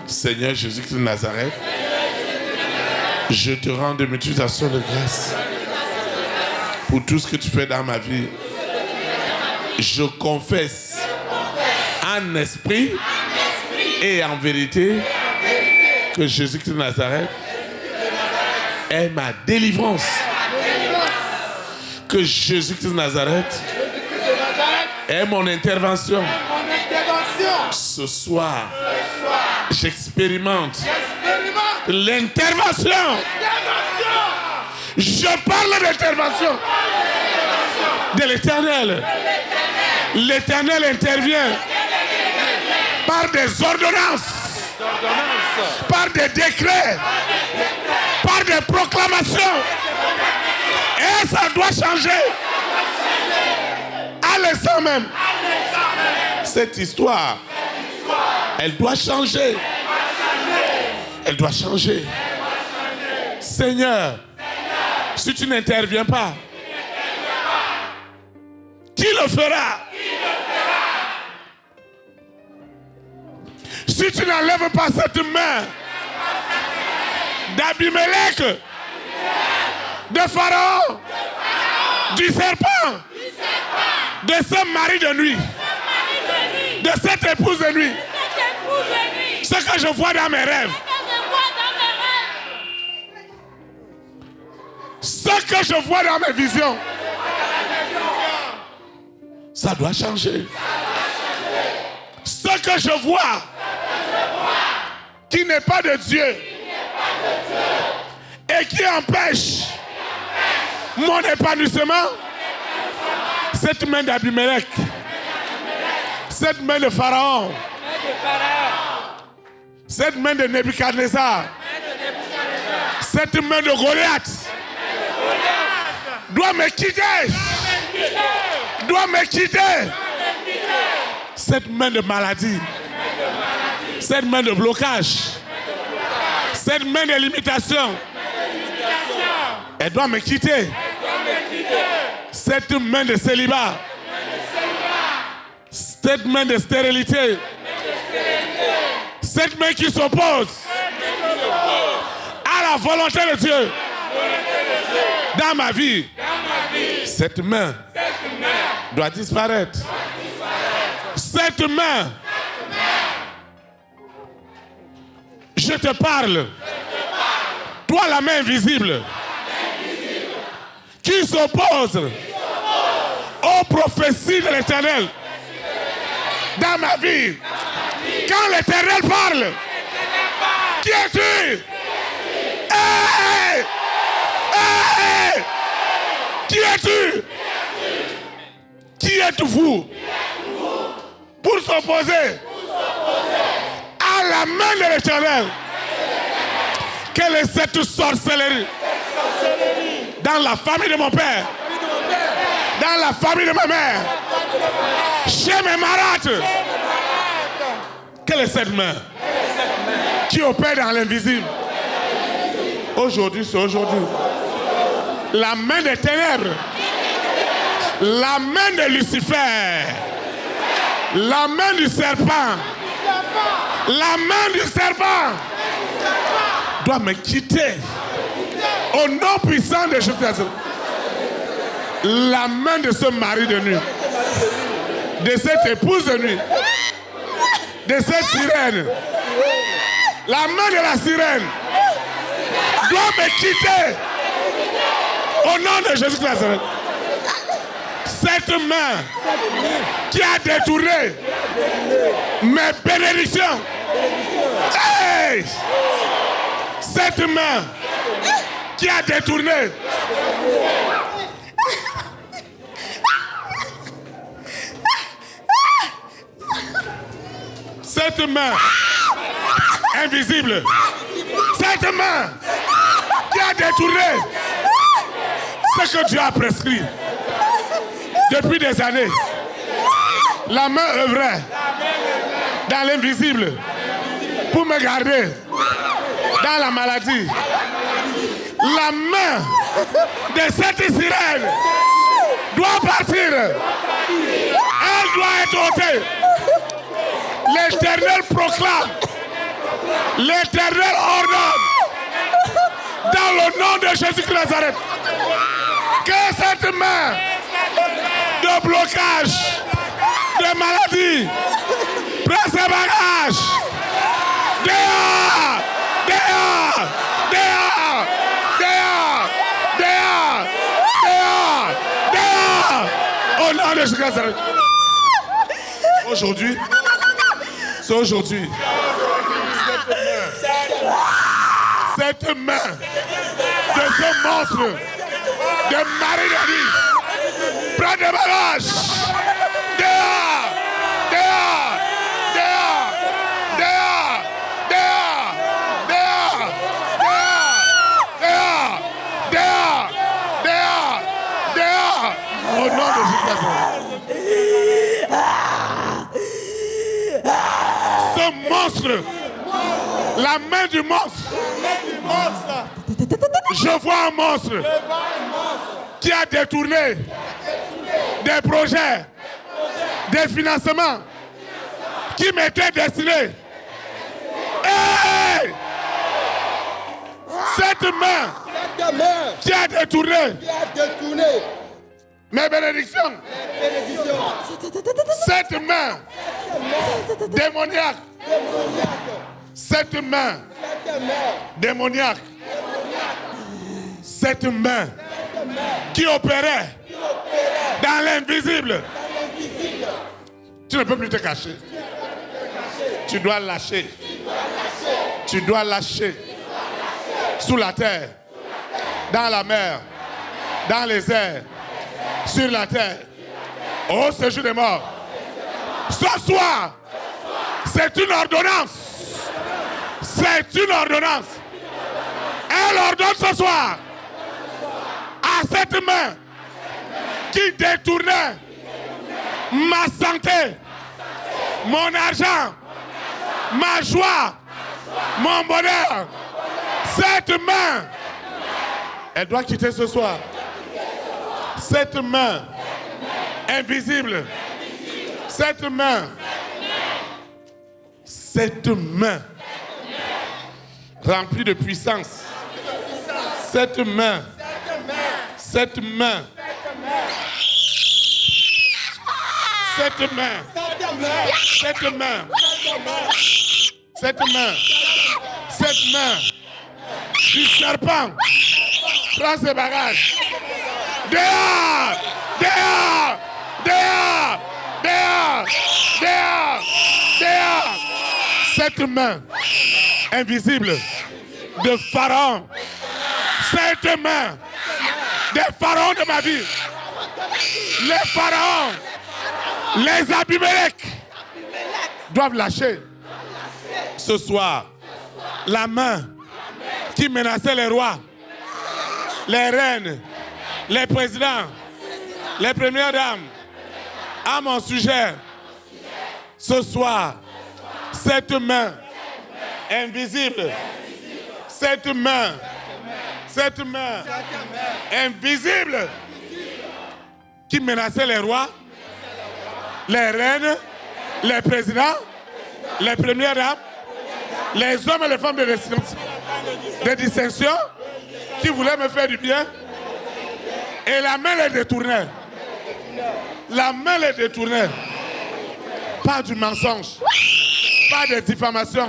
Seigneur Jésus-Christ de Nazareth, je te rends de multiples actions de grâce pour tout ce que tu fais dans ma vie. Je confesse en esprit et en vérité que Jésus-Christ de Nazareth est ma délivrance. Que Jésus-Christ de Nazareth est mon intervention. Ce soir, j'expérimente l'intervention. Je parle d'intervention de l'Éternel. L'Éternel intervient par des ordonnances, par des décrets, par des proclamations. Et ça doit changer. À l'instant même. Cette histoire, elle doit changer. Elle doit changer. Seigneur, si tu n'interviens pas, qui le fera? Si tu n'enlèves pas cette main d'Abimelech, de Pharaon, du serpent, de ce mari de nuit, de cette épouse de nuit, ce que je vois dans mes rêves, ce que je vois dans mes visions, ça doit changer. Ce que je vois qui n'est pas de Dieu et qui empêche mon épanouissement, cette main d'Abimelech, cette main de Pharaon, cette main de Nebuchadnezzar, cette main de Goliath doit me quitter. Doit me quitter. Cette main de maladie, cette main de blocage, cette main de limitation, elle doit me quitter. Cette main de célibat, cette main de stérilité, cette main qui s'oppose à la volonté de Dieu dans ma vie, cette main doit disparaître. Cette main, je te parle, toi la main invisible, qui s'oppose aux prophéties de l'Éternel dans ma vie. Quand l'Éternel parle, qui es-tu? Hey! Hey! Qui es-tu? Qui êtes-vous pour s'opposer à la main de l'Éternel? Quelle est cette sorcellerie dans la famille de mon père, dans la famille de ma mère, chez mes marâtres? Quelle est cette main qui opère dans l'invisible? Aujourd'hui, c'est aujourd'hui. La main des ténèbres, la main de Lucifer, la main du serpent, la main du serpent doit me quitter au nom puissant de Jésus. La main de ce mari de nuit, de cette épouse de nuit, de cette sirène, la main de la sirène doit me quitter au nom de Jésus Christ. Cette main qui a détourné mes bénédictions, hey! Cette main qui a détourné cette main invisible, cette main qui a détourné ce que Dieu a prescrit depuis des années. La main œuvrait dans l'invisible pour me garder dans la maladie. La main de cette sirène doit partir. Elle doit être ôtée. L'Éternel proclame L'Éternel ordonne, dans le nom de Jésus de Nazareth, que cette main de blocage, de maladie, prends ses bagages. Dehors, dehors, dehors, dehors, dehors, dehors, dehors. Au nom de Jésus de Nazareth. Aujourd'hui, c'est aujourd'hui. Cette main de ce monstre de Marie-Denis prends des bagages. Dehors, dehors, dehors, dehors, dehors, dehors, dehors, dehors, dehors, dehors, dehors. Au nom de Jésus. Ce monstre, la main du monstre. Je vois un monstre qui a détourné des projets, des financements qui m'étaient destinés. Hey! Cette main qui a détourné mes bénédictions. Cette main démoniaque. Cette main démoniaque. Cette main qui opérait dans l'invisible. Tu ne peux plus te cacher. Tu dois lâcher. Tu dois lâcher. Sous la terre, dans la mer, dans les airs, sur la terre, au séjour des morts. Ce soir, c'est une ordonnance. C'est une ordonnance. Elle ordonne ce soir à cette main qui détournait ma santé, mon argent, ma joie, mon bonheur. Cette main, elle doit quitter ce soir. Cette main invisible, cette main remplie de puissance, cette main, cette main, cette main, cette main, cette main, cette main du serpent prend ses bagages. Dehors, dehors, dehors, dehors, dehors, dehors. Cette main invisible de Pharaon, cette main des pharaons de ma vie, les pharaons, les Abimelech doivent lâcher ce soir la main qui menaçait les rois, les reines, les présidents, les premières dames à mon sujet. Ce soir, cette main invisible, cette main invisible qui menaçait les rois, les reines, les présidents, les premières dames, les hommes et les femmes de distinction qui voulaient me faire du bien. Et la main les détournait. La main les détournait. Pas du mensonge, pas de diffamation.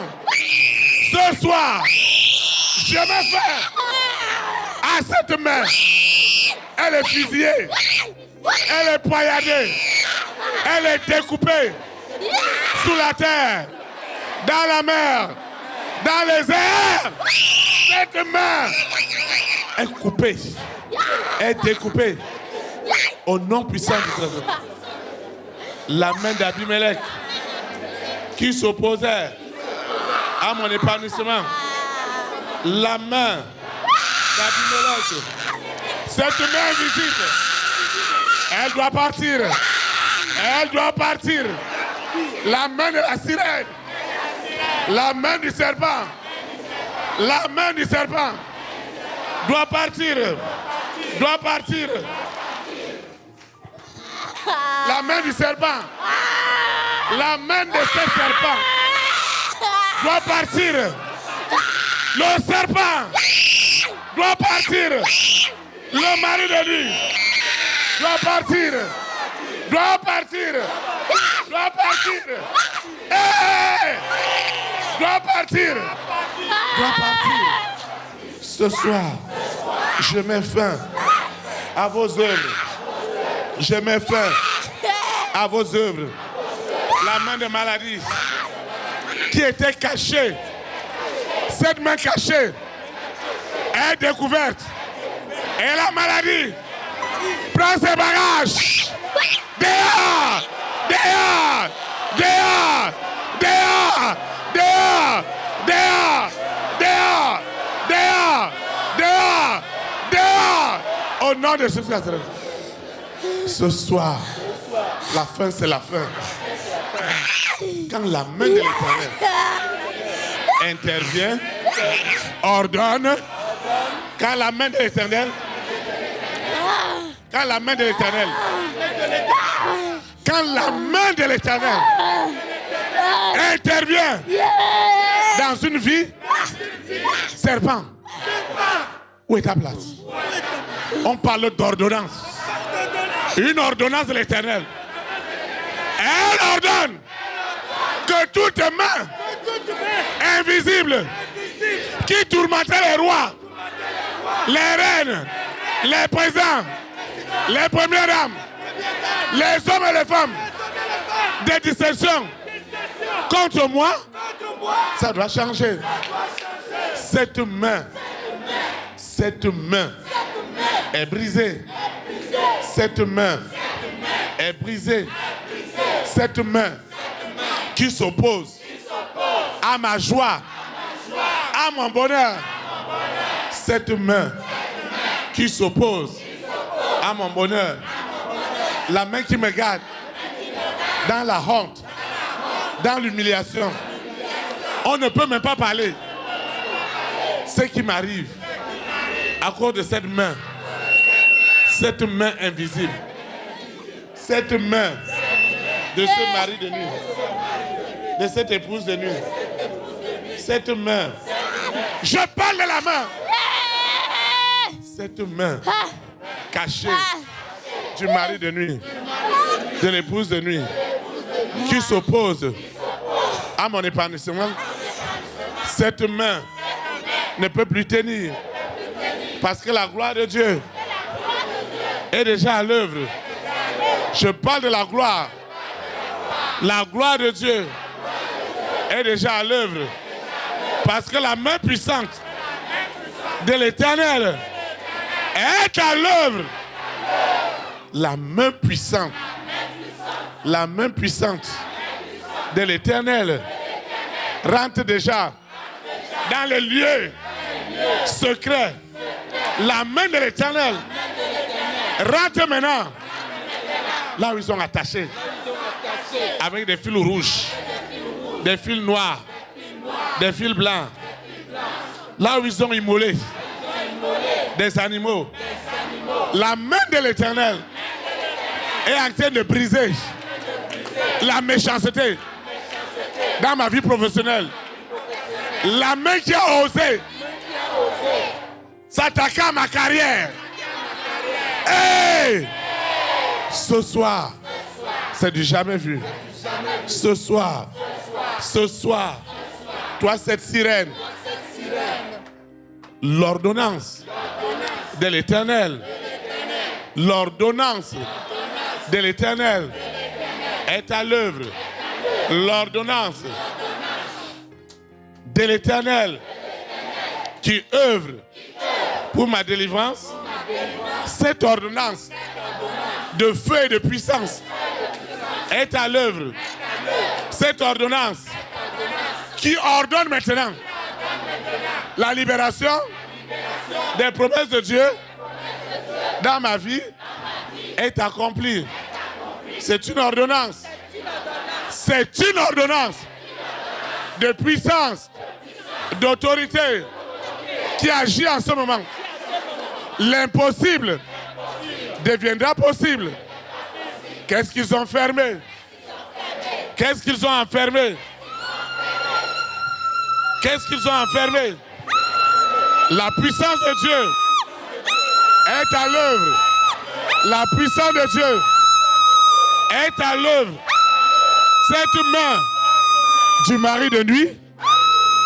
Ce soir, je me fais à cette main. Elle est fusillée, elle est poignardée, elle est découpée sous la terre, dans la mer, dans les airs. Cette main est coupée, est découpée au nom puissant du Christ. La main d'Abimelech qui s'opposait à mon épanouissement. La main d'Abimelech. Cette main invisible, elle doit partir. Elle doit partir. La main de la sirène. La main du serpent. La main du serpent doit partir. Doit partir. La main du serpent. La main de ce serpent doit partir. Le serpent doit partir. Le mari de lui doit partir. Doit partir. Doit partir. Hey! Doit partir. Doit partir. Ce soir, je mets fin à vos œuvres. Je mets fin à vos œuvres. La main de maladie qui était cachée, cette main cachée est découverte. Et la maladie prend ses bagages. Dehors! Dehors! Dehors! Dehors! Dehors! Dehors! Dehors! Dehors! Dehors! Dehors! Au nom de Jésus-Christ. Ce soir, la fin, c'est la fin. Quand la main de l'Éternel intervient, ordonne, quand la main de l'Éternel, quand la main de l'Éternel, quand la main de l'Éternel intervient dans une vie, serpent, où est ta place? On parle d'ordonnance. Une ordonnance de l'Éternel. Elle ordonne que toute main invisible qui tourmentait les rois, les reines, les présidents, les premières dames, les hommes et les femmes, des dissensions contre moi, ça doit changer. Cette main est brisée. Cette main est brisée. Cette main qui s'oppose à ma joie, à mon bonheur. Cette main qui s'oppose à mon bonheur. La main qui me garde dans la honte, dans l'humiliation. On ne peut même pas parler. Ce qui m'arrive à cause de cette main invisible, cette main de ce mari de nuit, de cette épouse de nuit, cette main, je parle de la main, cette main cachée du mari de nuit, de l'épouse de nuit, qui s'oppose à mon épanouissement, cette main ne peut plus tenir parce que la gloire de Dieu est déjà à l'œuvre. Je parle de la gloire. La gloire de Dieu est déjà à l'œuvre parce que la main puissante de l'Éternel est à l'œuvre. La main puissante de l'Éternel rentre déjà dans les lieux secrets. La main de l'Éternel rentre maintenant là où ils sont attachés avec des fils rouges, des fils noirs, des fils blancs. Là où ils ont immolé des animaux. La main de l'Éternel est en train de briser la méchanceté dans ma vie professionnelle. La main qui a osé s'attaquer à ma carrière. Hey! Ce soir, c'est du jamais vu. Ce soir, toi cette sirène, l'ordonnance de l'Éternel, l'ordonnance de l'Éternel est à l'œuvre. L'ordonnance de l'Éternel qui œuvre pour ma délivrance, cette ordonnance de feu et de puissance est à l'œuvre. Cette ordonnance qui ordonne maintenant la libération des promesses de Dieu dans ma vie est accomplie. C'est une ordonnance. C'est une ordonnance de puissance, d'autorité qui agit en ce moment. L'impossible deviendra possible. Qu'est-ce qu'ils ont fermé? Qu'est-ce qu'ils ont enfermé? Qu'est-ce qu'ils ont enfermé? La puissance de Dieu est à l'œuvre. La puissance de Dieu est à l'œuvre. Cette main du mari de nuit,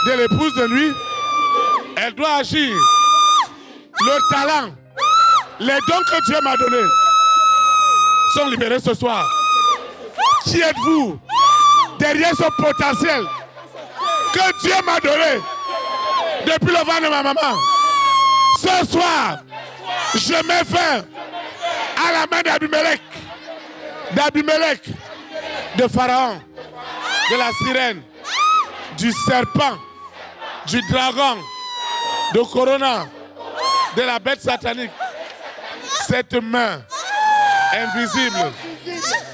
de l'épouse de nuit, elle doit agir. Le talent, les dons que Dieu m'a donnés sont libérés ce soir. Qui êtes-vous derrière ce potentiel que Dieu m'a donné depuis le ventre de ma maman? Ce soir, je mets fin à la main d'Abimelech, de Pharaon, de la sirène, du serpent, du dragon, de Corona, de la bête satanique. Cette main invisible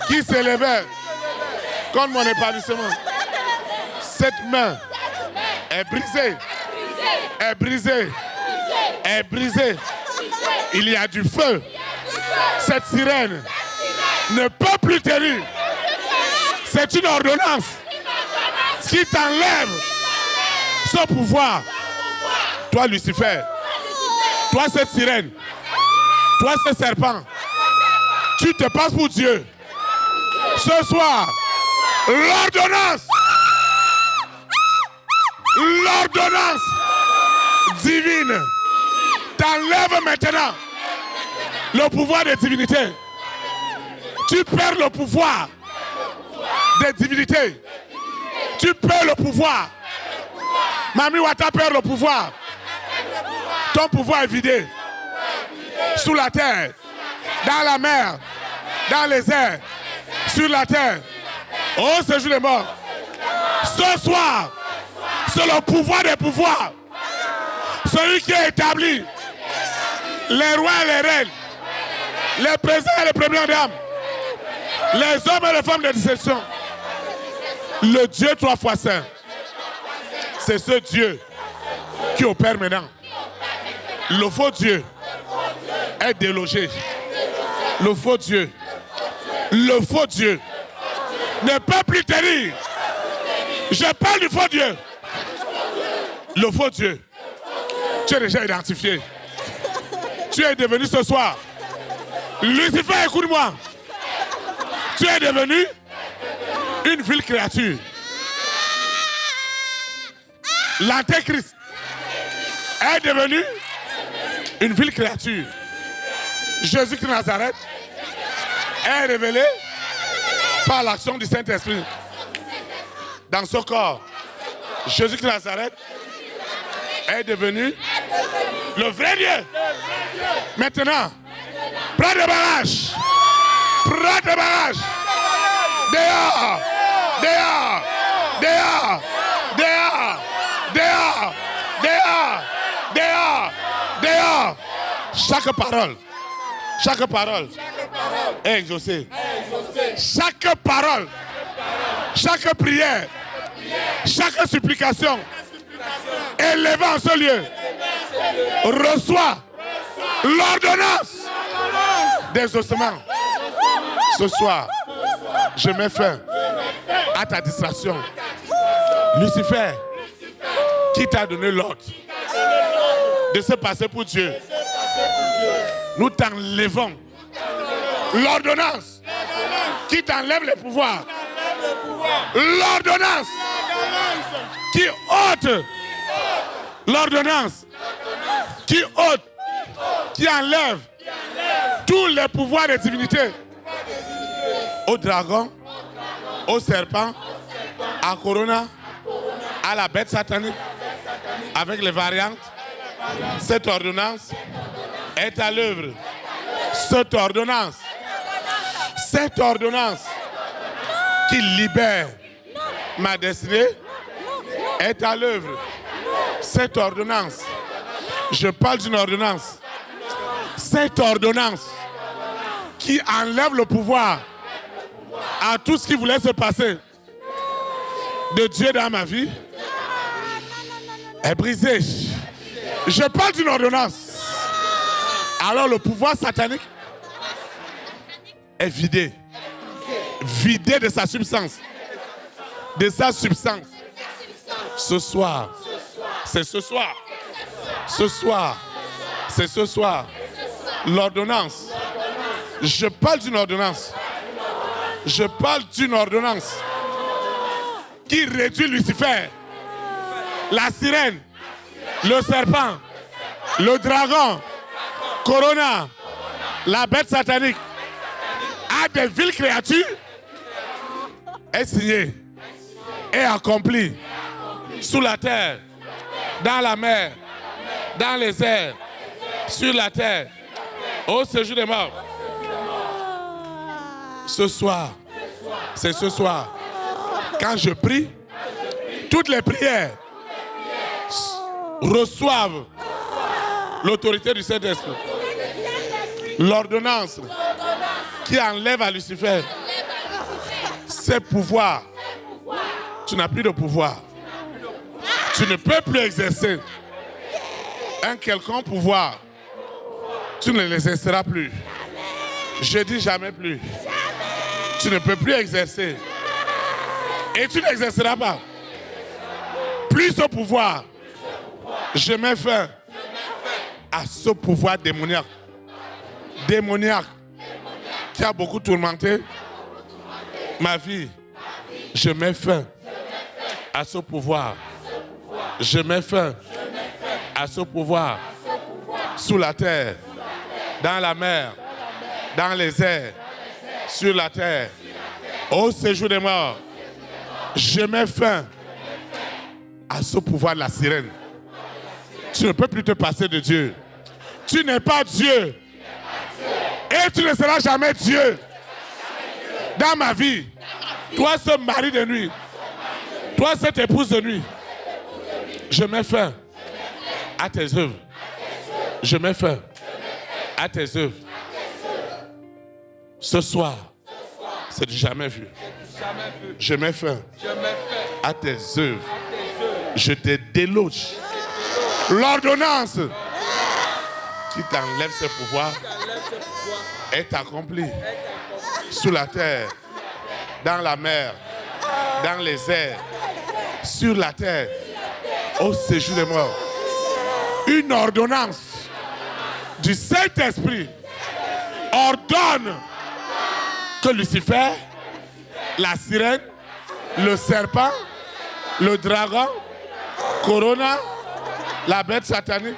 qui s'élevait contre mon épanouissement. Cette main est brisée, est brisée, est brisée. Il y a du feu. Cette sirène ne peut plus tenir. C'est une ordonnance qui t'enlève ce pouvoir. Toi, Lucifer, toi, cette sirène, toi, ce serpent, tu te passes pour Dieu. Ce soir, l'ordonnance divine t'enlève maintenant le pouvoir de divinité. Tu perds le pouvoir de divinité. Tu perds le pouvoir. Mami Wata perd le pouvoir. Ton pouvoir est vidé. Sous la terre, dans la mer, dans les airs, sur la terre. Oh, ce jour est mort. Ce soir, c'est le pouvoir des pouvoirs. Celui qui a établi les rois et les reines, les présidents et les premières dames, les hommes et les femmes de déception. Le Dieu 3 fois saint, c'est ce Dieu qui opère maintenant. Le faux Dieu est délogé. Le faux Dieu ne peut plus tenir. Je parle du faux Dieu. Le faux Dieu, tu es déjà identifié. Tu es devenu ce soir. Lucifer, écoute-moi. Tu es devenu une vile créature. L'Antéchrist est devenu une vile créature. Jésus de Nazareth est révélé par l'action du Saint-Esprit dans ce corps. Jésus de Nazareth est devenu le vrai Dieu. Maintenant, prends des barrages. Prends des barrages. Dehors. Dehors. Dehors. Dehors. Dehors. Dehors. Dehors. Dehors. Chaque parole est exaucée. Chaque parole, chaque prière, chaque supplication élevée en ce lieu reçoit l'ordonnance d'exaucement. Ce soir, je mets fin à ta distraction. Lucifer, qui t'a donné l'ordre de se passer pour Dieu, nous t'enlevons l'ordonnance qui t'enlève les pouvoirs. L'ordonnance qui ôte. L'ordonnance qui ôte, qui enlève tous les pouvoirs de divinité au dragon, au serpent, à Corona, à la bête satanique, avec les variantes. Cette ordonnance est à l'œuvre. Cette ordonnance qui libère ma destinée est à l'œuvre. Cette ordonnance, je parle d'une ordonnance. Cette ordonnance qui enlève le pouvoir à tout ce qui voulait se passer de Dieu dans ma vie est brisée. Je parle d'une ordonnance. Alors le pouvoir satanique est vidé. Vidé de sa substance. De sa substance. Ce soir, C'est ce soir. Ce soir. C'est ce soir. L'ordonnance. Je parle d'une ordonnance. Je parle d'une ordonnance qui réduit Lucifer, la sirène, le serpent, le dragon, Corona, la bête satanique, à des villes créatures, est signé et accompli sous la terre, dans la mer, dans les airs, sur la terre, au séjour des morts. Ce soir, c'est ce soir, quand je prie, toutes les prières reçoivent l'autorité du Saint-Esprit. L'ordonnance qui enlève à Lucifer ses pouvoirs. Tu n'as plus de pouvoir. Tu ne peux plus exercer un quelconque pouvoir. Tu ne l'exerceras plus. Je dis jamais plus. Tu ne peux plus exercer. Et tu n'exerceras pas. Plus ce pouvoir. Je mets fin à ce pouvoir démoniaque. Démoniaque qui a beaucoup tourmenté ma vie. Je mets fin à ce pouvoir. Je mets fin à ce pouvoir. Sous la terre, dans la mer, dans les airs, sur la terre, au séjour des morts. Je mets fin à ce pouvoir de la sirène. Tu ne peux plus te passer de Dieu. Tu n'es pas Dieu. Et tu ne seras jamais Dieu. Dans ma vie, toi ce mari de nuit, toi cette épouse de nuit, je mets fin à tes œuvres. Je mets fin à tes œuvres. Ce soir, c'est du jamais vu. Je mets fin à tes œuvres. Je te déloge. L'ordonnance qui t'enlève ses pouvoirs est accomplie sous la terre, dans la mer, dans les airs, sur la terre, au séjour des morts. Une ordonnance du Saint-Esprit ordonne que Lucifer, la sirène, le serpent, le dragon, Corona, la bête satanique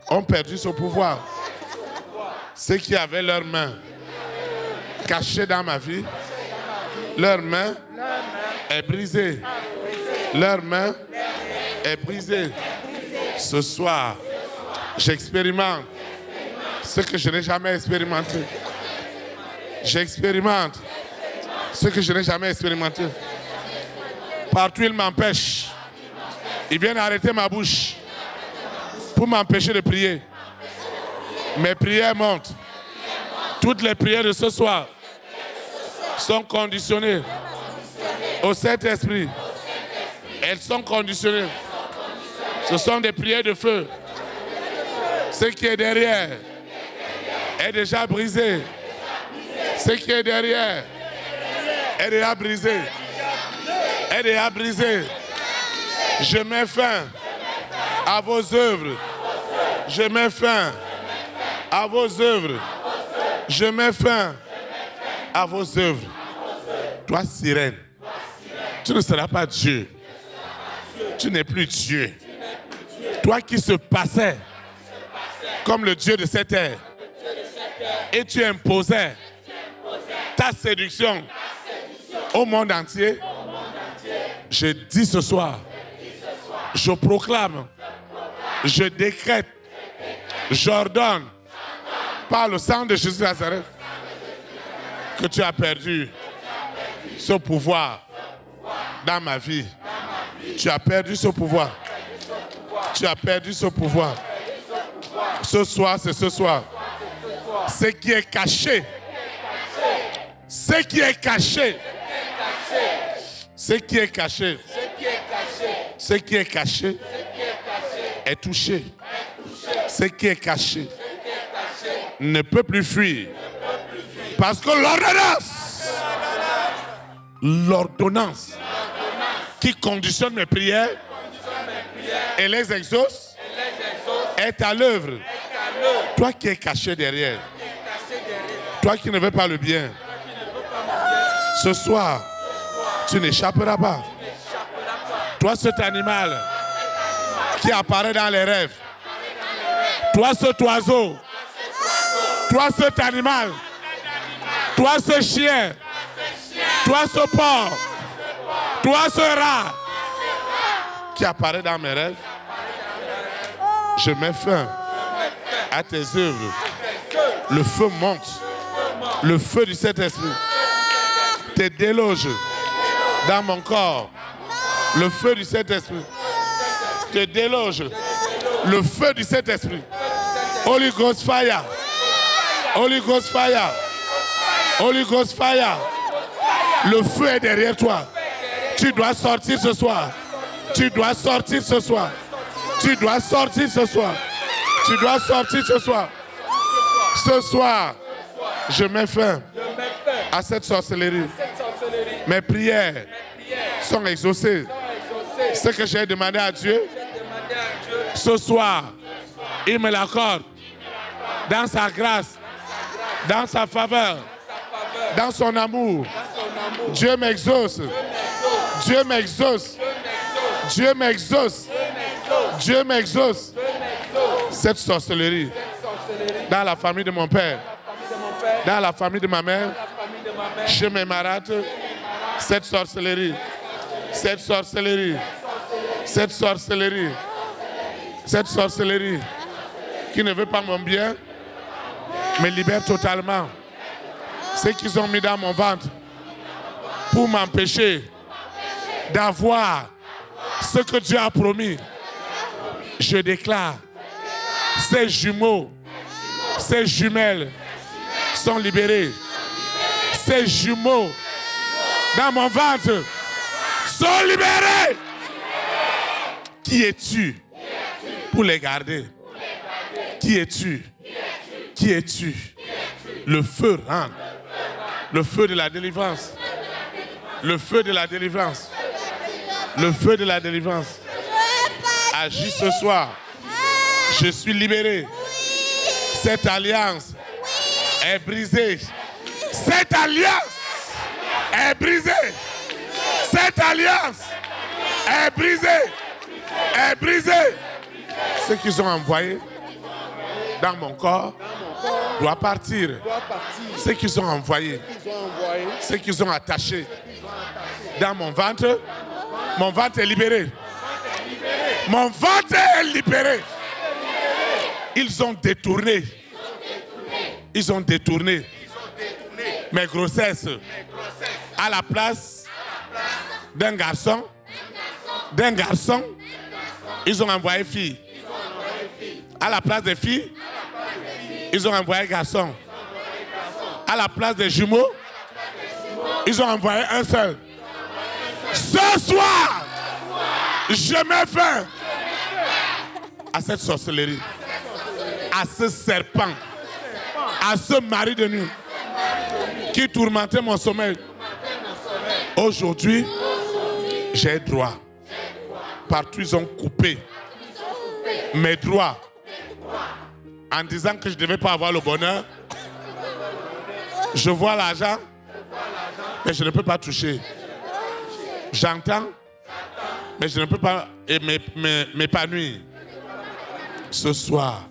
ont perdu son pouvoir. Ceux qui avaient leurs mains cachées dans ma vie, leur main est brisée. Leur main est brisée. Ce soir, j'expérimente ce que je n'ai jamais expérimenté. J'expérimente ce que je n'ai jamais expérimenté. Partout, ils m'empêchent. Ils viennent arrêter ma bouche pour m'empêcher de prier. Mes prières montent. Toutes les prières de ce soir sont conditionnées au Saint-Esprit. Elles sont conditionnées. Ce sont des prières de feu. Ce qui est derrière est déjà brisé. Ce qui est derrière est déjà brisé. Est déjà brisé. Je mets fin à vos œuvres. Je mets fin à vos œuvres. Je mets fin à vos œuvres. Toi, sirène, tu ne seras pas Dieu. Tu n'es plus Dieu. Toi qui se passais comme le Dieu de cette terre et tu imposais ta séduction au monde entier, je dis ce soir, je proclame, je décrète, j'ordonne par le sang de Jésus de Nazareth que tu as perdu ce pouvoir dans ma vie. Tu as perdu ce pouvoir. Tu as perdu ce pouvoir. Ce soir, c'est ce soir. Ce qui est caché. Ce qui est caché. Ce qui est caché. Ce qui est caché est touché. Ce qui est caché ne peut plus fuir. Parce que l'ordonnance qui conditionne mes prières et les exauce est à l'œuvre. Toi qui es caché derrière, toi qui ne veux pas le bien, ce soir, tu n'échapperas pas. Toi, cet animal qui apparaît dans les rêves, toi, cet oiseau, toi, cet animal, toi, ce chien, toi, ce porc, toi, ce rat qui apparaît dans mes rêves, je mets fin à tes œuvres. Le feu monte, le feu du Saint-Esprit te déloge dans mon corps. Le feu du Saint-Esprit te déloge. Le feu du Saint-Esprit. Holy Ghost fire. Holy Ghost fire. Holy Ghost fire. Le feu est derrière toi. Tu dois sortir ce soir. Tu dois sortir ce soir. Tu dois sortir ce soir. Tu dois sortir ce soir. Ce soir, je mets fin à cette sorcellerie. Mes prières sont exaucées. Ce que j'ai demandé à Dieu, ce soir, il me l'accorde. Dans sa grâce, dans sa faveur, dans son amour. Dieu m'exauce. Dieu m'exauce. Dieu m'exauce. Dieu m'exauce. Cette sorcellerie dans la famille de mon père, dans la famille de ma mère, chez mes marâtres, cette sorcellerie, cette sorcellerie, cette sorcellerie, cette sorcellerie qui ne veut pas mon bien, me libère totalement. Ce qu'ils ont mis dans mon ventre pour m'empêcher d'avoir ce que Dieu a promis. Je déclare, ces jumeaux, ces jumelles sont libérés. Ces jumeaux dans mon ventre sont libérés. Qui es-tu pour les garder? Qui es-tu? Qui es-tu? Le feu rentre. Le feu de la délivrance. Le feu de la délivrance. Le feu de la délivrance. Agis ce soir. Je suis libéré. Cette alliance est brisée. Cette alliance est brisée. Cette alliance est brisée. Est brisée. Ce qu'ils ont envoyé dans mon corps doit partir. Ce qu'ils ont envoyé, ce qu'ils ont attaché dans mon ventre est libéré. Mon ventre est libéré. Ils ont détourné. Ils ont détourné mes grossesses à la place d'un garçon. D'un garçon, ils ont envoyé fille. À la place des filles, ils ont envoyé garçon. À la place des jumeaux, ils ont envoyé un seul. Ce soir, je mets fin à cette sorcellerie, à ce serpent, à ce mari de nuit qui tourmentait mon sommeil. Aujourd'hui, j'ai droit. Partout, ils ont coupé mes droits en disant que je ne devais pas avoir le bonheur. Je vois l'argent, mais je ne peux pas toucher. J'entends, mais je ne peux pas m'épanouir. Ce soir,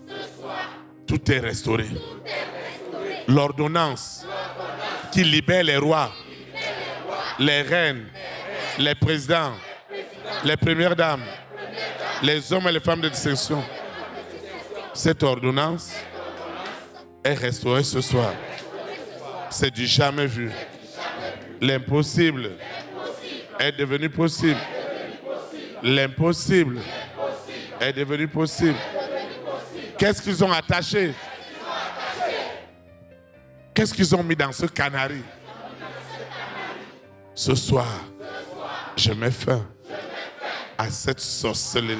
tout est restauré. L'ordonnance qui libère les rois, les reines, les présidents, les premières dames, les hommes et les femmes de distinction. Cette ordonnance est restaurée ce soir. C'est du jamais vu. L'impossible est devenu possible. L'impossible est devenu possible. Qu'est-ce qu'ils ont attaché? Qu'est-ce qu'ils ont mis dans ce canari? Ce soir, je mets fin à cette sorcellerie.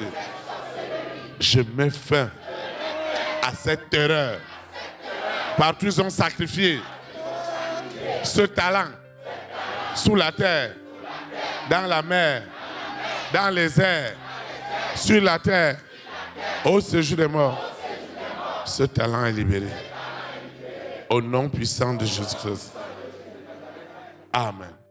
Je mets fin à cette terreur. Partout ils ont sacrifié ce talent sous la terre, dans la mer, dans les airs. sur la terre, au séjour des morts, ce talent est libéré. Au nom puissant de Jésus-Christ. Amen.